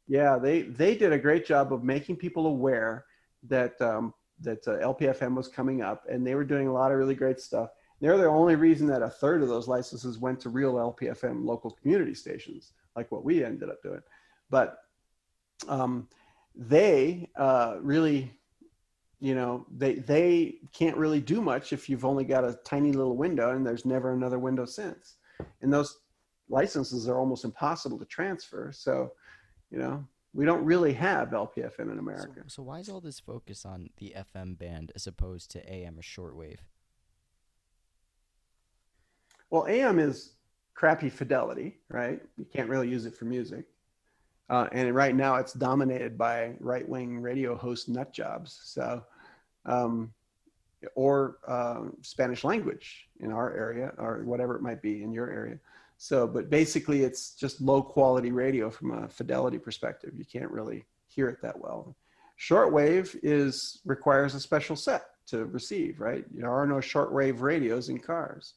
they did a great job of making people aware that LPFM was coming up, and they were doing a lot of really great stuff. They're the only reason that 1/3 of those licenses went to real LPFM local community stations, like what we ended up doing. But they really, they can't really do much if you've only got a tiny little window, and there's never another window since. And those licenses are almost impossible to transfer. So, we don't really have LPFM in America. So why is all this focus on the FM band as opposed to AM or shortwave? Well, AM is crappy fidelity, right? You can't really use it for music. And right now it's dominated by right-wing radio host nut jobs. So, or Spanish language in our area, or whatever it might be in your area. So, but basically it's just low quality radio from a fidelity perspective. You can't really hear it that well. Shortwave requires a special set to receive, right? There are no shortwave radios in cars.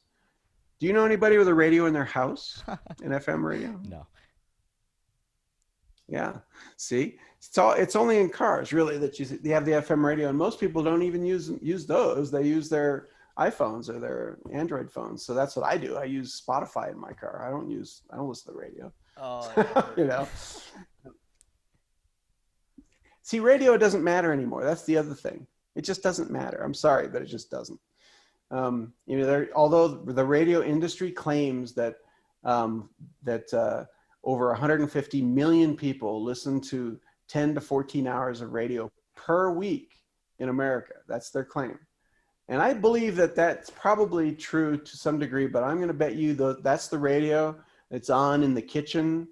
Do you know anybody with a radio in their house, an FM radio? No. Yeah. See, it's only in cars really that they have the FM radio, and most people don't even use those. They use their iPhones or their Android phones. So that's what I do. I use Spotify in my car. I don't listen to the radio. Oh, See, radio doesn't matter anymore. That's the other thing. It just doesn't matter. I'm sorry, but it just doesn't. Although the radio industry claims that over 150 million people listen to 10 to 14 hours of radio per week in America. That's their claim. And I believe that that's probably true to some degree, but I'm going to bet you that's the radio that's on in the kitchen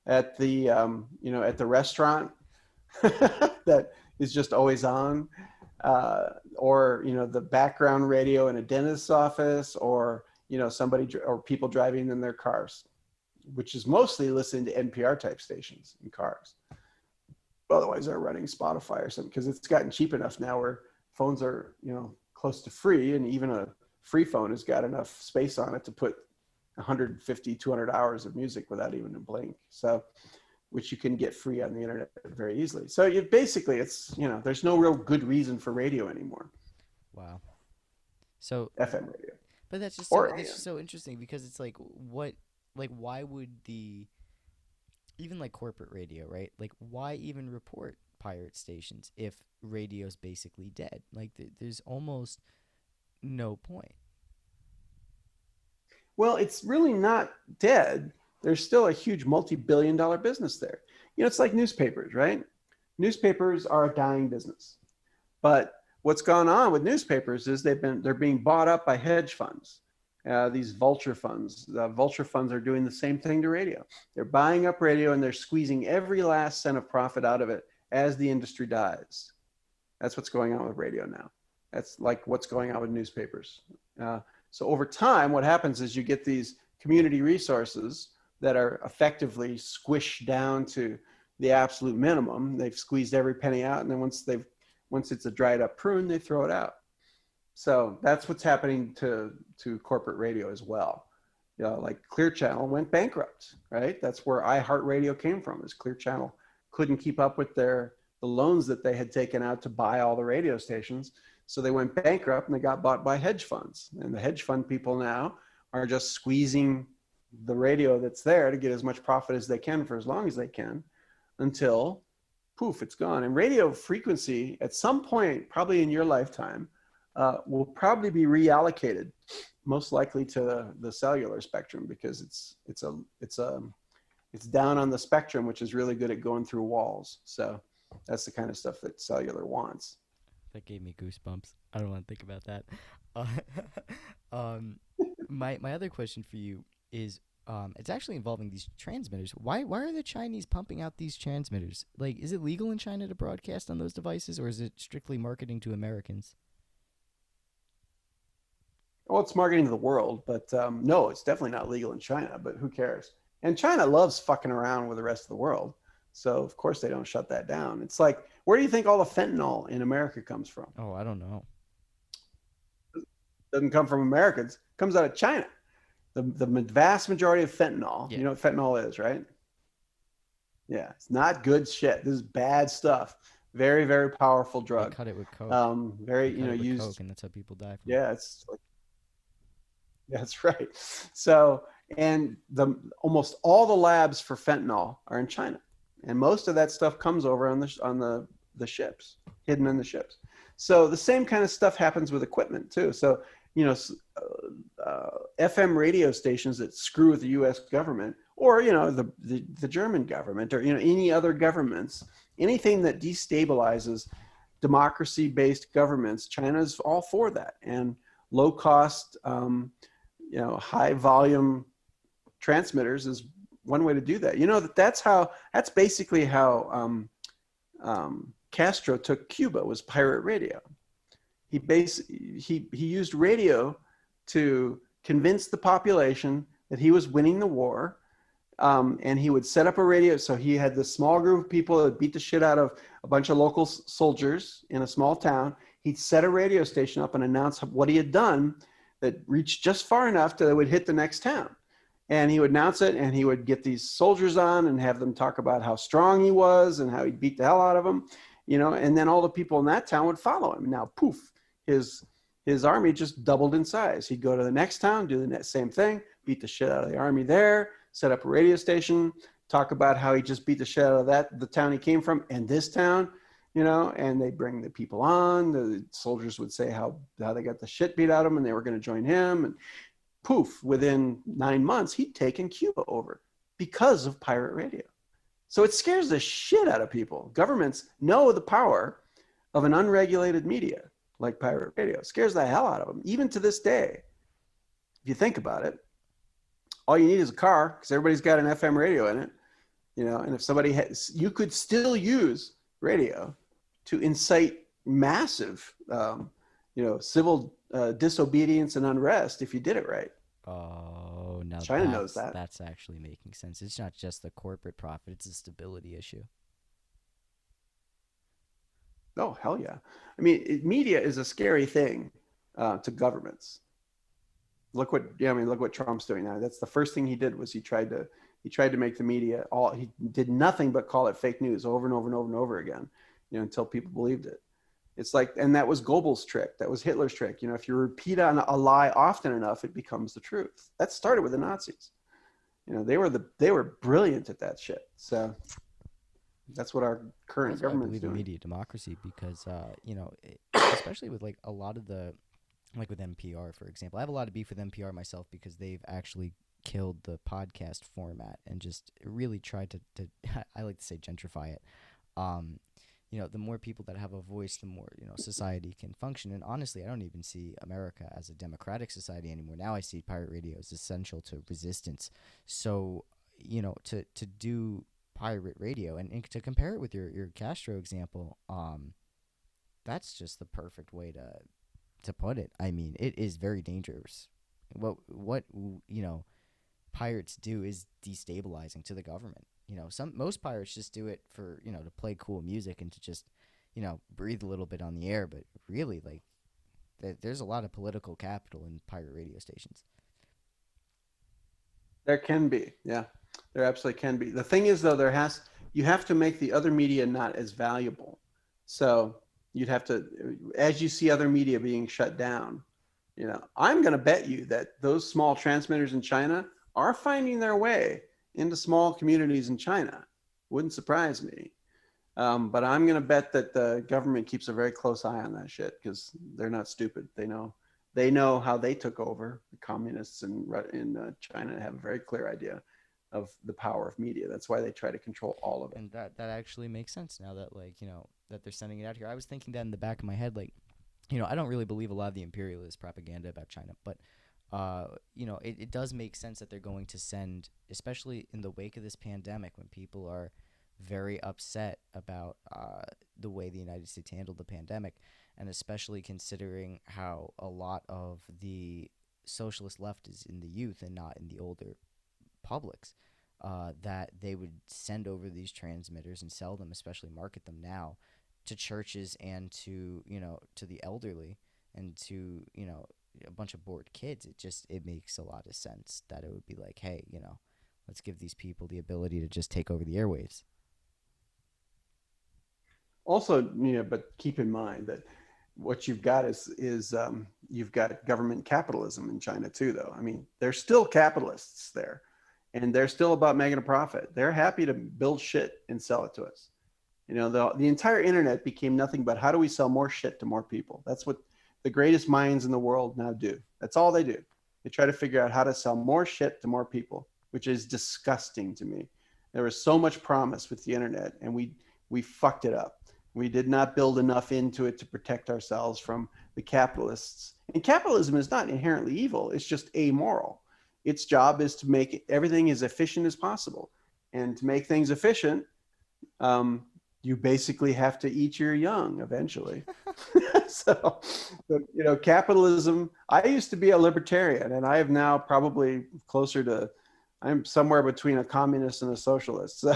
at the, at the restaurant that is just always on, or, the background radio in a dentist's office, or, somebody or people driving in their cars, which is mostly listening to NPR type stations in cars. Otherwise they're running Spotify or something, because it's gotten cheap enough now where phones are, close to free, and even a free phone has got enough space on it to put 150, 200 hours of music without even a blink. So, which you can get free on the internet very easily. So basically it's, there's no real good reason for radio anymore. Wow. So FM radio. But that's just so interesting, because it's like, why would even like corporate radio, right? Like, why even report pirate stations if radio's basically dead? Like, there's almost no point. Well, it's really not dead. There's still a huge multi-billion-dollar business there. It's like newspapers, right? Newspapers are a dying business. But what's gone on with newspapers is they're being bought up by hedge funds. These vulture funds. Vulture funds are doing the same thing to radio. They're buying up radio and they're squeezing every last cent of profit out of it as the industry dies. That's what's going on with radio now. That's like what's going on with newspapers. So over time, what happens is you get these community resources that are effectively squished down to the absolute minimum. They've squeezed every penny out, and then once it's a dried up prune, they throw it out. So that's what's happening to corporate radio as well. Like Clear Channel went bankrupt, right? That's where iHeartRadio came from, is Clear Channel couldn't keep up with the loans that they had taken out to buy all the radio stations. So they went bankrupt and they got bought by hedge funds. And the hedge fund people now are just squeezing the radio that's there to get as much profit as they can for as long as they can, until poof, it's gone. And radio frequency at some point, probably in your lifetime, will probably be reallocated, most likely to the cellular spectrum, because it's down on the spectrum, which is really good at going through walls. So that's the kind of stuff that cellular wants. That gave me goosebumps. I don't want to think about that. My other question for you is, it's actually involving these transmitters. Why are the Chinese pumping out these transmitters? Like, is it legal in China to broadcast on those devices, or is it strictly marketing to Americans? Well, it's marketing to the world, but no, it's definitely not legal in China, but who cares? And China loves fucking around with the rest of the world. So of course they don't shut that down. It's like, where do you think all the fentanyl in America comes from? Oh, I don't know. It doesn't come from Americans. It comes out of China. The vast majority of fentanyl, You know what fentanyl is, right? Yeah, it's not good shit. This is bad stuff. Very, very powerful drug. They cut it with coke. Used coke, and that's how people die from yeah, it's like, yeah, that's right. So, and almost all the labs for fentanyl are in China, and most of that stuff comes over on the ships, hidden in the ships. So the same kind of stuff happens with equipment too. So, FM radio stations that screw with the U.S. government, or the German government, or any other governments, anything that destabilizes democracy-based governments, China's all for that. And low-cost, high volume transmitters is one way to do that. That's basically how Castro took Cuba, was pirate radio. He used radio to convince the population that he was winning the war, and he would set up a radio. So he had this small group of people that beat the shit out of a bunch of local soldiers in a small town. He'd set a radio station up and announce what he had done that reached just far enough that it would hit the next town. And he would announce it, and he would get these soldiers on and have them talk about how strong he was and how he beat the hell out of them, and then all the people in that town would follow him. Now, poof, his army just doubled in size. He'd go to the next town, do the same thing, beat the shit out of the army there, set up a radio station, talk about how he just beat the shit out of the town he came from, and this town, and they bring the people on. The soldiers would say how they got the shit beat out of them and they were going to join him. And poof, within 9 months, he'd taken Cuba over because of pirate radio. So it scares the shit out of people. Governments know the power of an unregulated media. like pirate radio. It scares the hell out of them. Even to this day, if you think about it, all you need is a car because everybody's got an FM radio in it, and if somebody has, you could still use radio to incite massive, civil disobedience and unrest if you did it right. Oh, now China knows that. that's actually making sense. It's not just the corporate profit; it's a stability issue. Oh, hell yeah. I mean, media is a scary thing to governments. Look what Trump's doing now. That's the first thing he did was he tried to make the media he did nothing but call it fake news over and over and over and over again, until people believed it. It's like, and that was Goebbels' trick. That was Hitler's trick. If you repeat on a lie often enough, it becomes the truth. That started with the Nazis. They were brilliant at that shit. So that's what our current government is doing. I believe in media democracy because, especially with like a lot of the, like with NPR, for example, I have a lot of beef with NPR myself because they've actually killed the podcast format and just really tried to I like to say gentrify it. The more people that have a voice, the more, society can function. And honestly, I don't even see America as a democratic society anymore. Now I see pirate radio as essential to resistance. So, to do pirate radio and to compare it with your Castro example, that's just the perfect way to put it. I mean, it is very dangerous. What pirates do is destabilizing to the government. Most pirates just do it for, to play cool music and to just, breathe a little bit on the air. But really, like, there's a lot of political capital in pirate radio stations. There can be, yeah, there absolutely can be. The thing is, though, you have to make the other media not as valuable. So you'd have to, as you see other media being shut down, I'm going to bet you that those small transmitters in China are finding their way into small communities in China. Wouldn't surprise me. But I'm going to bet that the government keeps a very close eye on that shit because they're not stupid. They know how they took over. The communists in China have a very clear idea of the power of media. That's why they try to control all of it. And that actually makes sense now that, like, that they're sending it out here. I was thinking that in the back of my head, like, I don't really believe a lot of the imperialist propaganda about China, but it does make sense that they're going to send, especially in the wake of this pandemic when people are very upset about the way the United States handled the pandemic, and especially considering how a lot of the socialist left is in the youth and not in the older publics, that they would send over these transmitters and sell them, especially market them now, to churches and to the elderly and to a bunch of bored kids. It makes a lot of sense that it would be like, hey, let's give these people the ability to just take over the airwaves. Also, but keep in mind that what you've got is you've got government capitalism in China too, though. I mean, they're still capitalists there, and they're still about making a profit. They're happy to build shit and sell it to us. The entire internet became nothing but how do we sell more shit to more people? That's what the greatest minds in the world now do. That's all they do. They try to figure out how to sell more shit to more people, which is disgusting to me. There was so much promise with the internet, and we fucked it up. We did not build enough into it to protect ourselves from the capitalists. And capitalism is not inherently evil. It's just amoral. Its job is to make everything as efficient as possible. And to make things efficient, you basically have to eat your young eventually. So, capitalism, I used to be a libertarian, and I have now probably I'm somewhere between a communist and a socialist. So,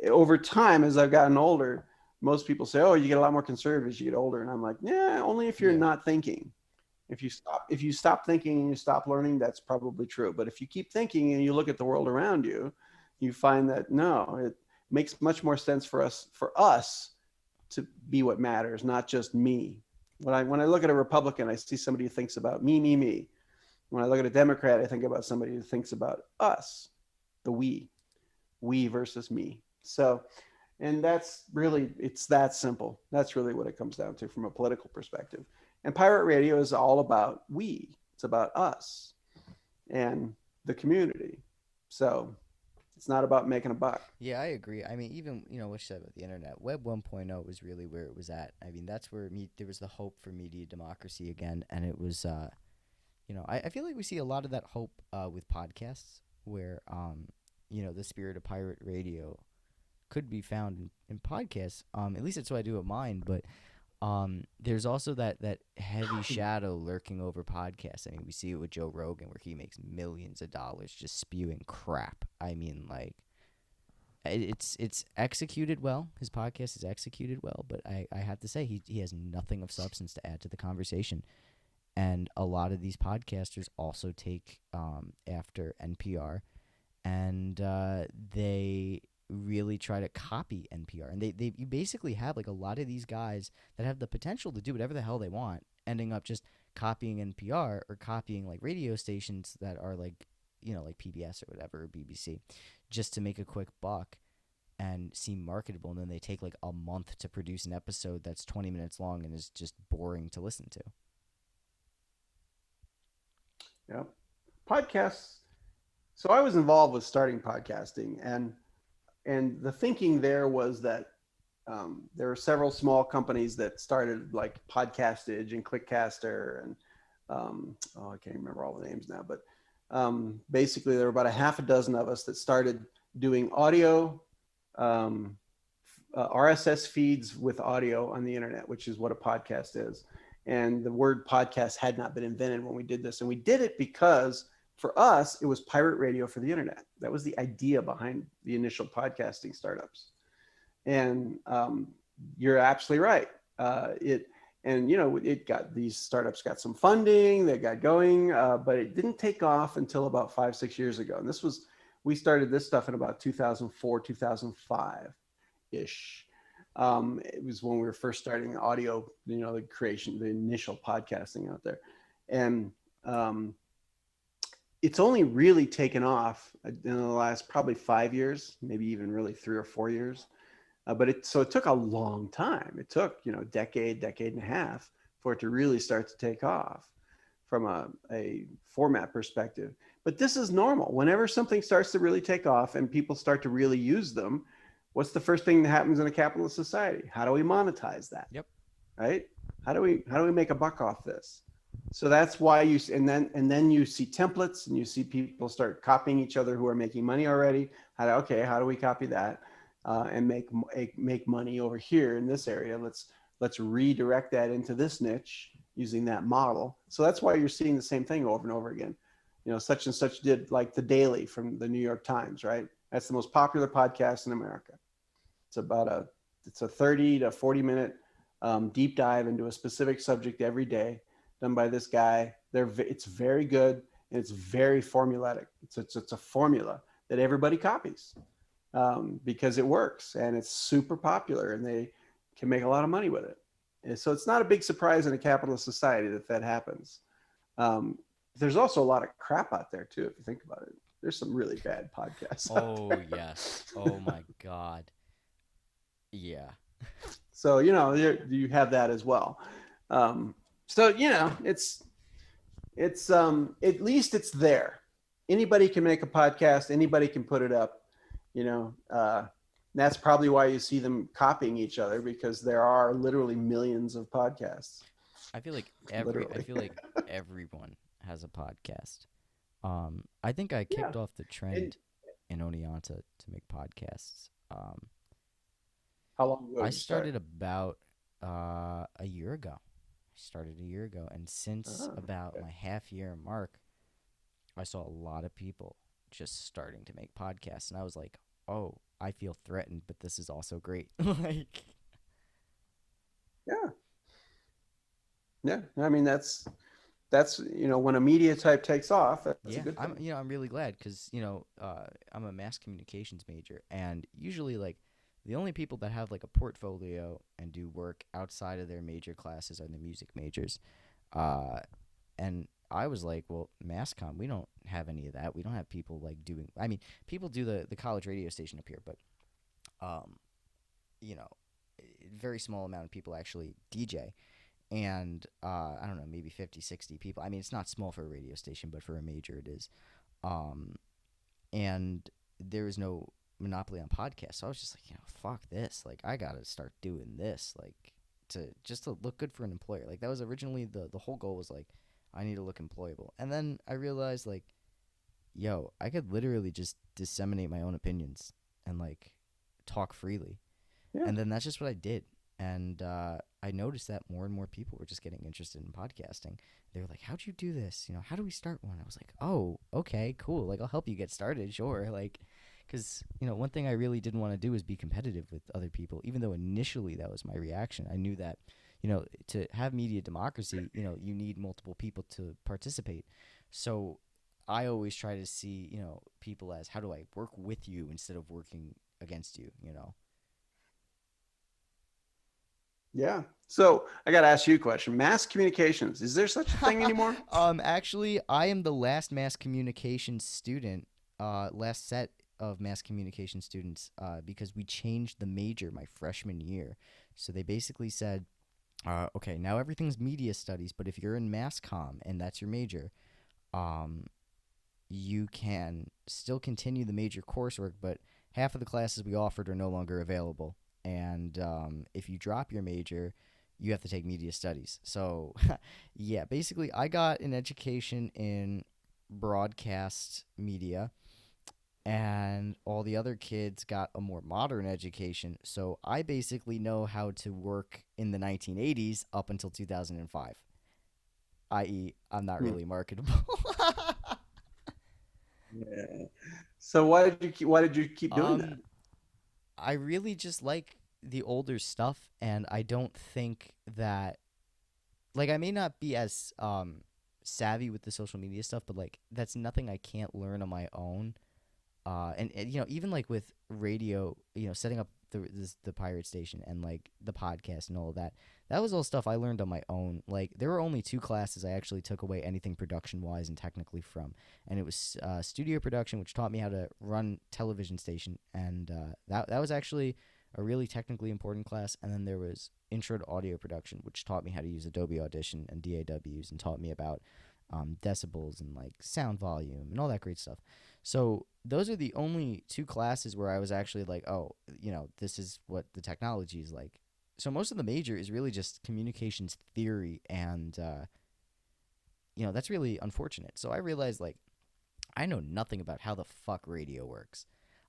over time, as I've gotten older, most people say, oh, you get a lot more conservative as you get older. And I'm like, yeah, only if you're not thinking. If you stop thinking and you stop learning, that's probably true. But if you keep thinking and you look at the world around you, you find that no, it makes much more sense for us to be what matters, not just me. When I look at a Republican, I see somebody who thinks about me. When I look at a Democrat, I think about somebody who thinks about us, the we versus me. So, and it's that simple. That's really what it comes down to from a political perspective. And pirate radio is all about we. It's about us and the community. So It's not about making a buck. Yeah, I agree. I mean, even what you said about the internet, Web 1.0 was really where it was at. I mean, that's where there was the hope for media democracy again, and it was I feel like we see a lot of that hope with podcasts, where the spirit of pirate radio could be found in podcasts. At least that's what I do with mine. But there's also that heavy shadow lurking over podcasts. I mean, we see it with Joe Rogan, where he makes millions of dollars just spewing crap. I mean, like, it's executed well. His podcast is executed well, but I have to say he has nothing of substance to add to the conversation. And a lot of these podcasters also take after NPR, and they really try to copy NPR. And you basically have like a lot of these guys that have the potential to do whatever the hell they want, ending up just copying NPR or copying like radio stations that are like, like PBS or whatever, or BBC, just to make a quick buck and seem marketable. And then they take like a month to produce an episode that's 20 minutes long and is just boring to listen to. Yeah. Podcasts. So I was involved with starting podcasting, and the thinking there was that there were several small companies that started, like Podcastage and Clickcaster, and I can't remember all the names now, but basically there were about a half a dozen of us that started doing audio, RSS feeds with audio on the internet, which is what a podcast is. And the word podcast had not been invented when we did this. And we did it because for us, it was pirate radio for the internet. That was the idea behind the initial podcasting startups. And you're absolutely right. These startups got some funding, they got going, but it didn't take off until about 5-6 years ago. And we started this stuff in about 2004, 2005-ish. It was when we were first starting audio, the creation, the initial podcasting out there. And it's only really taken off in the last probably 5 years, maybe even really 3 or 4 years. But it took a long time. It took, decade and a half for it to really start to take off from a format perspective. But this is normal. Whenever something starts to really take off and people start to really use them, what's the first thing that happens in a capitalist society? How do we monetize that? Yep. Right? How do we make a buck off this? So that's why and then you see templates, and you see people start copying each other who are making money already. How do we copy that and make money over here in this area? Let's redirect that into this niche using that model. So that's why you're seeing the same thing over and over again. Such and such did like The Daily from the New York Times, right? That's the most popular podcast in America. It's a 30 to 40 minute deep dive into a specific subject every day, done by this guy. It's very good, and it's very formulaic. It's a formula that everybody copies because it works, and it's super popular, and they can make a lot of money with it. And so it's not a big surprise in a capitalist society that happens. There's also a lot of crap out there too, if you think about it. There's some really bad podcasts. Oh yes. Oh my God. Yeah. So you have that as well. So it's at least it's there. Anybody can make a podcast. Anybody can put it up. That's probably why you see them copying each other, because there are literally millions of podcasts. I feel like everyone has a podcast. I think I kicked off the trend in Oneonta to make podcasts. How long ago? I started about a year ago. And since about my half-year mark, I saw a lot of people just starting to make podcasts, and I was like, "Oh, I feel threatened, but this is also great." Like, yeah. I mean, that's when a media type takes off. That's a good thing. I'm really glad, because I'm a mass communications major, and usually like the only people that have like a portfolio and do work outside of their major classes are the music majors. And I was like, well, mass comm, we don't have any of that. We don't have people like doing, I mean, people do the college radio station up here, but, very small amount of people actually DJ. And I don't know, maybe 50, 60 people. I mean, it's not small for a radio station, but for a major it is. And there was no monopoly on podcasts. So I was just like, fuck this. Like, I gotta start doing this, like, to look good for an employer. Like, that was originally the whole goal, was like, I need to look employable. And then I realized, like, yo, I could literally just disseminate my own opinions and, like, talk freely. Yeah. And then that's just what I did. And I noticed that more and more people were just getting interested in podcasting. They were like, how'd you do this? How do we start one? I was like, oh, okay, cool. Like, I'll help you get started, sure. Like, because, one thing I really didn't want to do was be competitive with other people, even though initially that was my reaction. I knew that, to have media democracy, you need multiple people to participate. So I always try to see, people as, how do I work with you instead of working against you. Yeah. So I got to ask you a question. Mass communications, is there such a thing anymore? Actually, I am the last mass communication student, last set of mass communication students, because we changed the major my freshman year. So they basically said, okay, now everything's media studies, but if you're in mass comm and that's your major, you can still continue the major coursework, but half of the classes we offered are no longer available. And if you drop your major, you have to take media studies. So, yeah, basically, I got an education in broadcast media, and all the other kids got a more modern education. So, I basically know how to work in the 1980s up until 2005, i.e., I'm not really marketable. Yeah. So why did you keep doing that? um, I really just like the older stuff, and I don't think that, like, I may not be as savvy with the social media stuff, but like that's nothing I can't learn on my own. And even like with radio, setting up the pirate station and like the podcast and all of that, that was all stuff I learned on my own. Like, there were only two classes I actually took away anything production wise and technically from, and it was studio production, which taught me how to run television station, and that was actually a really technically important class. And then there was intro to audio production, which taught me how to use Adobe Audition and DAWs, and taught me about decibels and like sound volume and all that great stuff. So those are the only two classes where I was actually like, oh, this is what the technology is like. So most of the major is really just communications theory, and that's really unfortunate. So I realized, like, I know nothing about how the fuck radio works.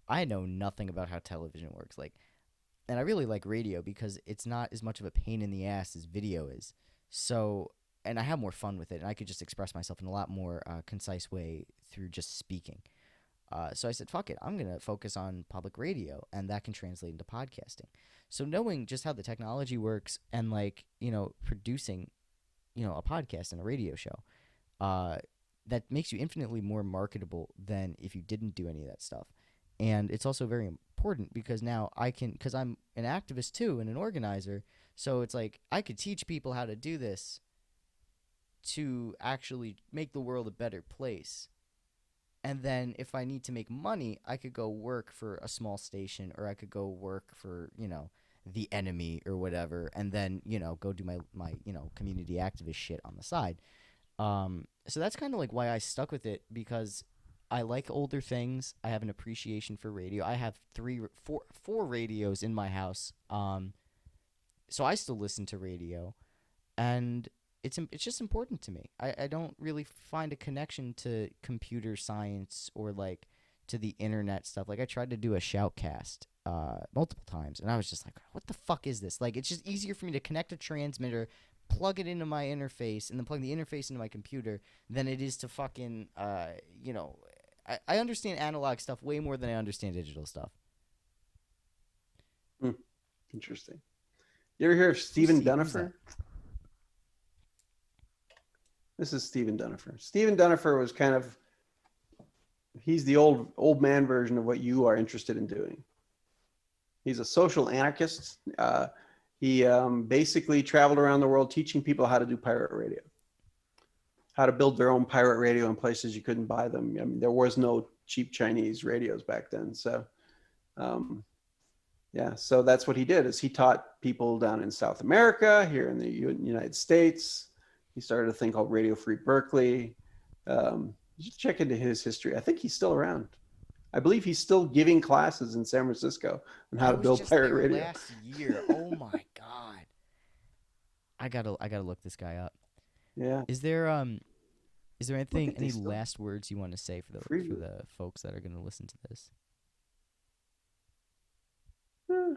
I know nothing about how television works. Like, and I really like radio because it's not as much of a pain in the ass as video is. So, and I have more fun with it, and I could just express myself in a lot more concise way through just speaking. So I said, fuck it, I'm going to focus on public radio, and that can translate into podcasting. So knowing just how the technology works and, like, producing, a podcast and a radio show, that makes you infinitely more marketable than if you didn't do any of that stuff. And it's also very important because now because I'm an activist too and an organizer, so it's like I could teach people how to do this to actually make the world a better place. And then if I need to make money, I could go work for a small station, or I could go work for, the enemy or whatever, and then, go do my community activist shit on the side. So that's kind of like why I stuck with it, because I like older things. I have an appreciation for radio. I have four radios in my house. So I still listen to radio, and it's just important to me. I don't really find a connection to computer science or like to the internet stuff. Like, I tried to do a shoutcast multiple times, and I was just like, what the fuck is this? Like, it's just easier for me to connect a transmitter, plug it into my interface, and then plug the interface into my computer than it is to fucking I understand analog stuff way more than I understand digital stuff. Interesting. You ever hear of Stephen Dunifer? This is Stephen Dunifer. Stephen Dunifer was he's the old man version of what you are interested in doing. He's a social anarchist. He basically traveled around the world teaching people how to do pirate radio, how to build their own pirate radio in places you couldn't buy them. I mean, there was no cheap Chinese radios back then. So, so that's what he did, is he taught people down in South America, here in the United States. He started a thing called Radio Free Berkeley. You should check into his history. I think he's still around. I believe he's still giving classes in San Francisco on how I to was build just pirate there radio. last year. Oh my god. I gotta look this guy up. Yeah, Is there look anything, at any these stuff. last words you want to say for Free. the folks that are gonna listen to this? eh,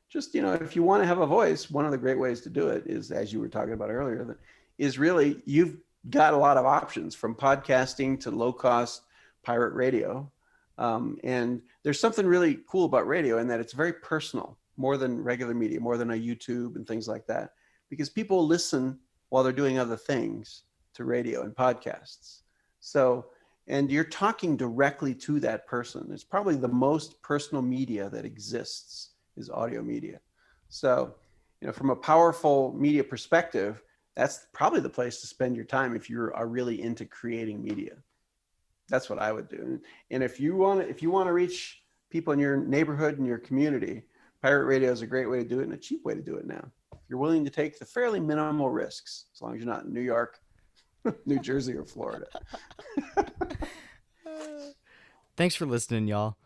Just, if you want to have a voice, one of the great ways to do it is, as you were talking about earlier, is really you've got a lot of options from podcasting to low cost pirate radio. And there's something really cool about radio in that it's very personal, more than regular media, more than a YouTube and things like that, because people listen while they're doing other things to radio and podcasts. So, and you're talking directly to that person. It's probably the most personal media that exists is audio media. So, from a powerful media perspective, that's probably the place to spend your time if you are really into creating media. That's what I would do. And if you want to reach people in your neighborhood and your community, pirate radio is a great way to do it and a cheap way to do it now. If you're willing to take the fairly minimal risks, as long as you're not in New York, New Jersey, or Florida. Thanks for listening, y'all.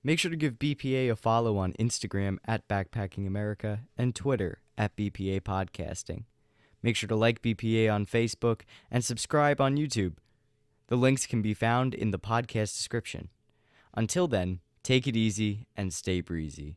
Make sure to give BPA a follow on Instagram at Backpacking America and Twitter at BPA Podcasting. Make sure to like BPA on Facebook and subscribe on YouTube. The links can be found in the podcast description. Until then, take it easy and stay breezy.